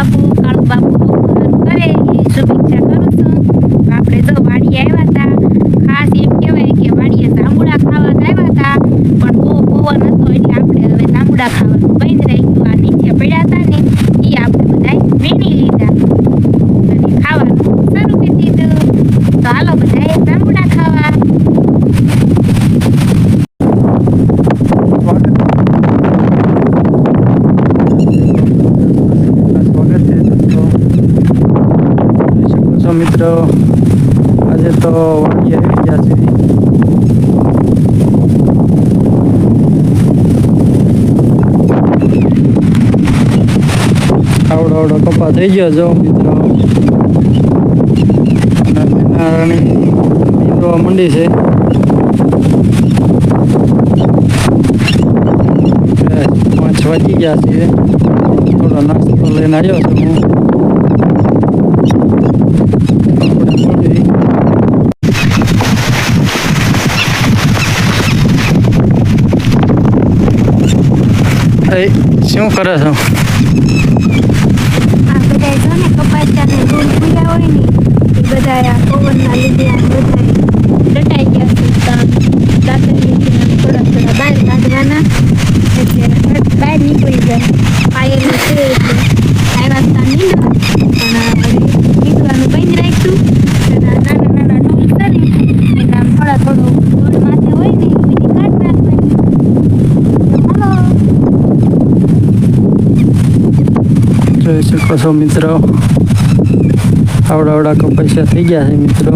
બાપુ કાળુ બાપુ કરે એ શુભેચ્છા કરું છું. આપણે તો વાડીએ આવ્યા હતા, ખાસ એમ કહેવાય કે વાડીએ જાંબુડા ખાવા આવ્યા હતા, પણ બહુ પવન હતો એટલે આપણે હવે જાંબુડા ખાવાનું બંધ રાખ્યું. આ નીચે પડ્યા હતા ને એ આપણે બધા વીણી લીધા અને ખાવાનું શરૂ કરી દીધું. તો હાલો બધા જાંબુડા ખાવા. મિત્રો આજે તો વાડીએ આવી ગયા છે. આવડો કપા થઈ ગયો જો મિત્રો, નીંદવા મંડી છે. 5 વાગી ગયા છે. થોડો નાસ્તો લઈને આવ્યો છું હું. શું કરે છો? આ બધા જો ને કપાસિયાને ડૂલ પૂર્યા હોય ને એ બધા પવનના લીધે બધા દટાઈ ગયા છે. દાંતરથી થોડા બહાર કાઢવાના એટલે બહાર નીકળી જાય. પાયેલું છે એટલે આવ્યા હતા નીંદવા, પણ નીંદવાનું બંધ રાખ્યું. નાના ડૂલ કરી એટલે આમ થોડો ડૂલ માથે હોય ને એ બધી કાઢ નાખવાની. હાલો જોઈ શકો છો મિત્રો, આવડા કપાસિયા થઈ ગયા છે મિત્રો.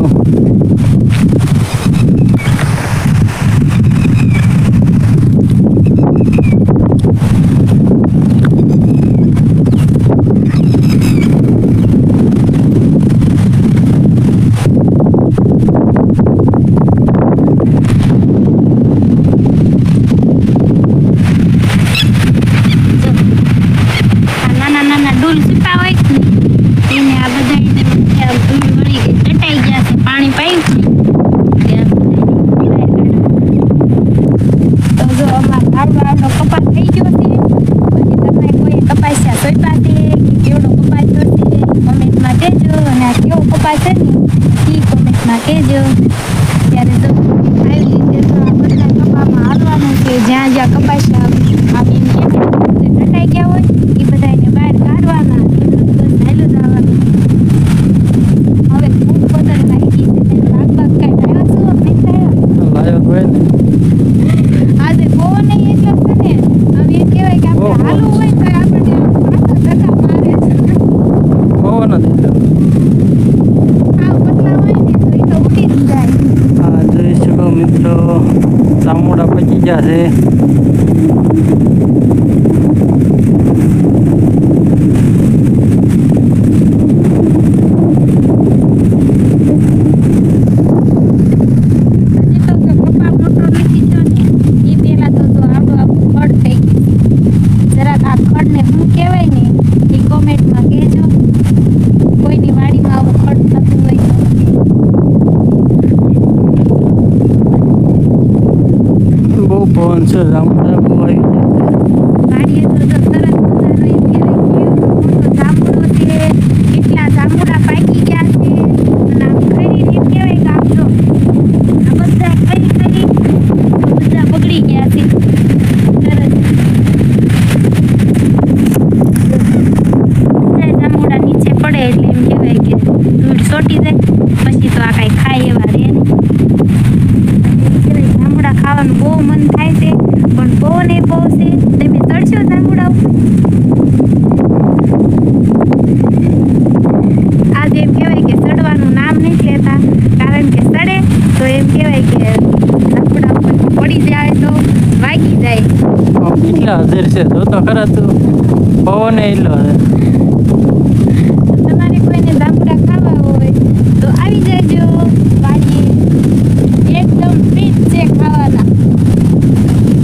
ડૂલ સુકા હોય એને આ બધા ડૂલ વળી દટાઈ ગયા છે. પાણી પાયું તો જો અમારા આવડો કપાસ થઈ ગયો છે. પછી તમે કોઈ કપાસિયા સોંપ્યા છે કે કેવડો કપાસ છે કોમેન્ટમાં કહેજો, અને આ કેવો કપાસ છે ને એ કોમેન્ટમાં કહેજો. ત્યારે તો આવી રીતે તો આ બધા કપામાં હાલવાનું છે. જ્યાં જ્યાં કપાસિયા આવી દટાઈ ગયા હોય એ બધા એને બહાર કાઢવાના. હેલું જવાનું. હવે ખૂબ બદલ લાગી છે. લાગભાગ કાંઈ લાવ્યા છો નહીં લાવ્યા? લાયો હોય ને આજે બહુ નહીં એટલે છે ને હવે એમ કહેવાય કે આપણે હાલવું હોય તો આપણને ધક્કા મારે છે. બહુ નથી. આ પતલા હોય ને તો એ તો ઉડી જ જાય. હા જોઈ શકો મિત્રો, જાંબુડા પચી ગયા છે. પવન છે, જાંબુડા બહુ આવી વાડીએ તો સરસ મજાનો એમ કહેવાય કેવો મોટો જાંબુડો છે. કેટલા જાંબુડા પાકી ગયા છે. અને આમ ખરીને એમ કહેવાય કે આમ જો આ બધા ખરી બધા બગડી ગયા છે. સરસ બધા જાંબુડા નીચે પડે એટલે એમ કહેવાય કે ધૂળ ચોટી જાય. પછી તો આ કાંઈ ખાય એવા રહે નહીં. જાંબુડા ખાવાનું બહુ મન થાય છે, પણ પવન એ બહુ છે. તમે ચડશો જાંબુડા ઉપર? આજે એમ કહેવાય કે ચડવાનું નામ નહીં લેતા, કારણ કે ચડે તો એમ કહેવાય કે જાંબુડા ઉપર પડી જાય તો વાગી જાય. કેટલા હજાર છે જો તો ખરા તું, પવન એટલો છે. તમારે કોઈને જાંબુડા ખાવા હોય તો આવી જજો વાડીએ. એકદમ ફ્રીજ છે ખાવાના,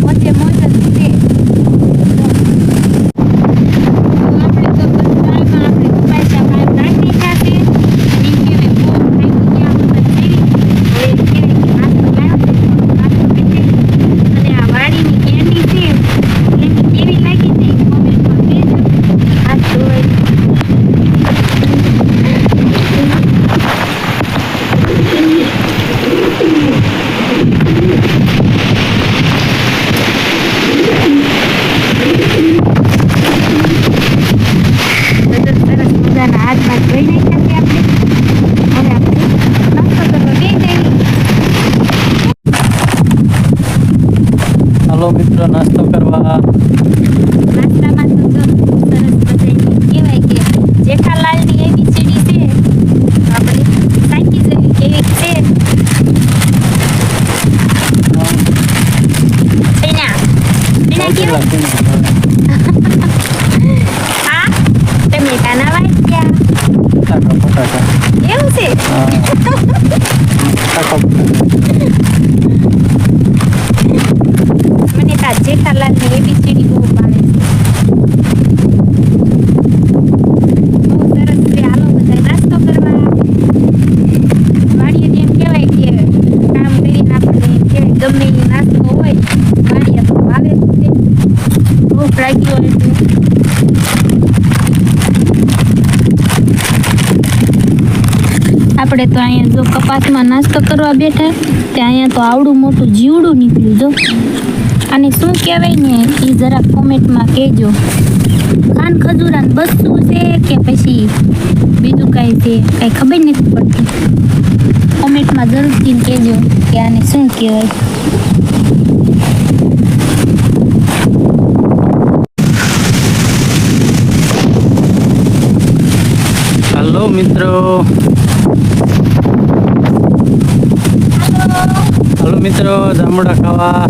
મોજે મોજ જ છે. આપણે તો દાળમાં આપણે કપાસિયા બહાર નાખી નાખે એમ કહેવાય બહુ ખાઈ ગયા વગર જેવી હવે એમ કહેવાય કે નાસ્તો લાવ્યો છે નાસ્તો કરી અને આ વાડીની કેન્ડી છે એની કેવી લાગી છે કોમેન્ટમાં કહેજો. આ જોઈ ભૂખ લાગી હોય તો આપણે તો અહીંયા જો કપાસમાં નાસ્તો કરવા બેઠા ત્યાં અહીંયા તો આવડું મોટું જીવડું નીકળ્યું જો અને શું કહેવાય ને એ જરા કોમેન્ટમાં કહેજો ખાન ખજૂરાન બસતું છે કે પછી બીજું કાંઈ છે કાંઈ ખબર નથી પડતી કોમેન્ટમાં જરૂરથી કહેજો કે આને શું કહેવાય. હલો મિત્રો, હલો મિત્રો, જાંબુડા ખાવા.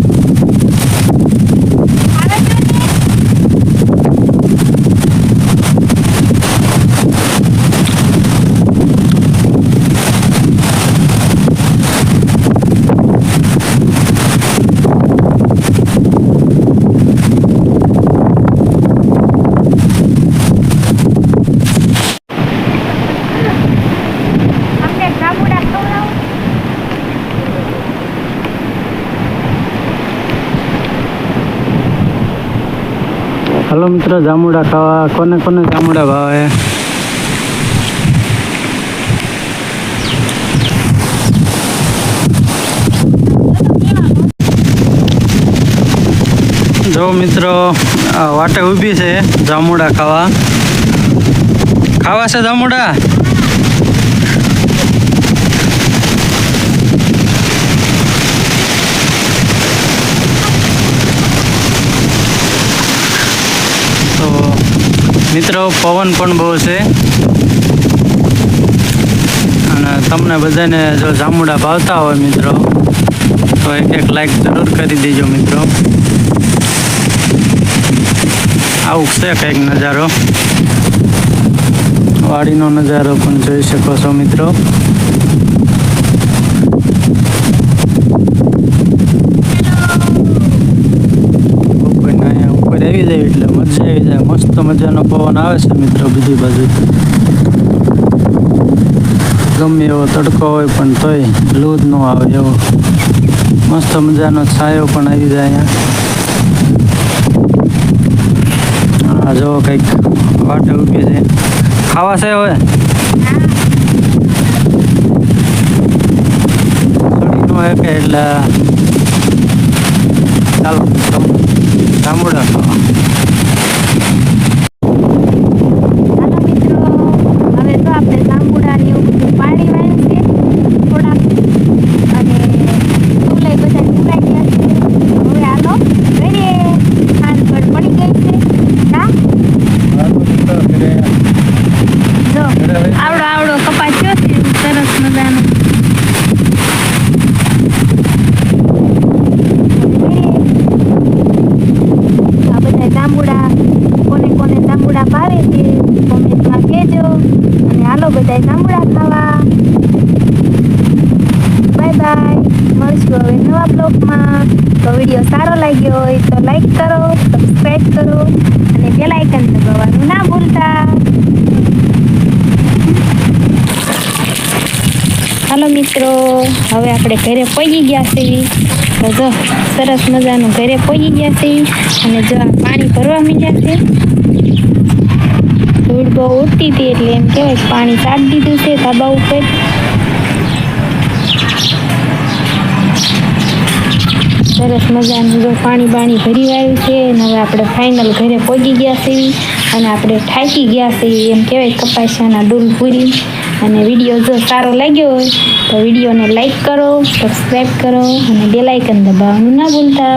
હલો મિત્રો, જાંબુડા ખાવા. કોને કોને જાંબુડા ભાવે? જો મિત્રો વાટે ઊભી છે જાંબુડા ખાવા. ખાવા છે જાંબુડા? મિત્રો પવન પણ બહુ છે અને તમને બધાને જો જાંબુડા ભાવતા હોય મિત્રો તો એક લાઈક જરૂર કરી દેજો મિત્રો. આવું છે કંઈક નજારો, વાડીનો નજારો પણ જોઈ શકો છો મિત્રો. આવી જાય એટલે મજા આવી જાય, મસ્ત મજાનો પવન આવે છે મિત્રો બધી બાજુ. ગમે એવો તડકો હોય પણ તોય લૂ જ ન આવે એવો મસ્ત મજાનો છાયો પણ આવી જાય અહીંયા. આ જો કંઈક વાટે ઊભી છે. ખાવા છે હવે? છોડી નો હે કે એટલે ચાલો જાંબુડા ખાવા. હાલો મિત્રો, હવે તો આપણે જાંબુડાને એવું બધું પાણી વાળ્યું છે થોડાક અને ફૂલે બધા સુકાઈ ગયા છે. હવે હાલો ઘરે ખાંડ પર પડી ગઈ છે. હા જો આવડો આવડો કપાસ થયો છે સરસ મજાનો. જાંબુડા કોને કોને જાંબુડા ભાવે છે કોમેન્ટમાં કહેજો અને હાલો બધા જાંબુડા ખાવા. બાય બાય, મળશું હવે નવા બ્લોગમાં. તો વિડીયો સારો લાગ્યો હોય તો લાઈક કરો, સબસ્ક્રાઈબ કરો અને બેલ આઇકન દબાવવાનું ના ભૂલતા. હાલો મિત્રો, હવે આપણે ઘરે પહોંચી ગયા છીએ. તો જો સરસ મજાનું ઘરે પહોંચી ગયા છે અને જો આ પાણી ભરવા માંડ્યા છે. ધૂળ બહુ ઉડતી હતી એટલે એમ કહેવાય પાણી સાફ દીધું છે ધાબા ઉપર. સરસ મજાનું જો પાણી ભરી આવ્યું છે અને હવે આપણે ફાઇનલ ઘરે પહોંચી ગયા છીએ અને આપણે થાકી ગયા છીએ એમ કહેવાય કપાસિયાના ડૂલ પૂરી. અને વિડીયો જો સારો લાગ્યો હોય તો વિડીયોને લાઈક કરો, સબસ્ક્રાઈબ કરો અને બેલ આઇકન દબાવવાનું ના ભૂલતા.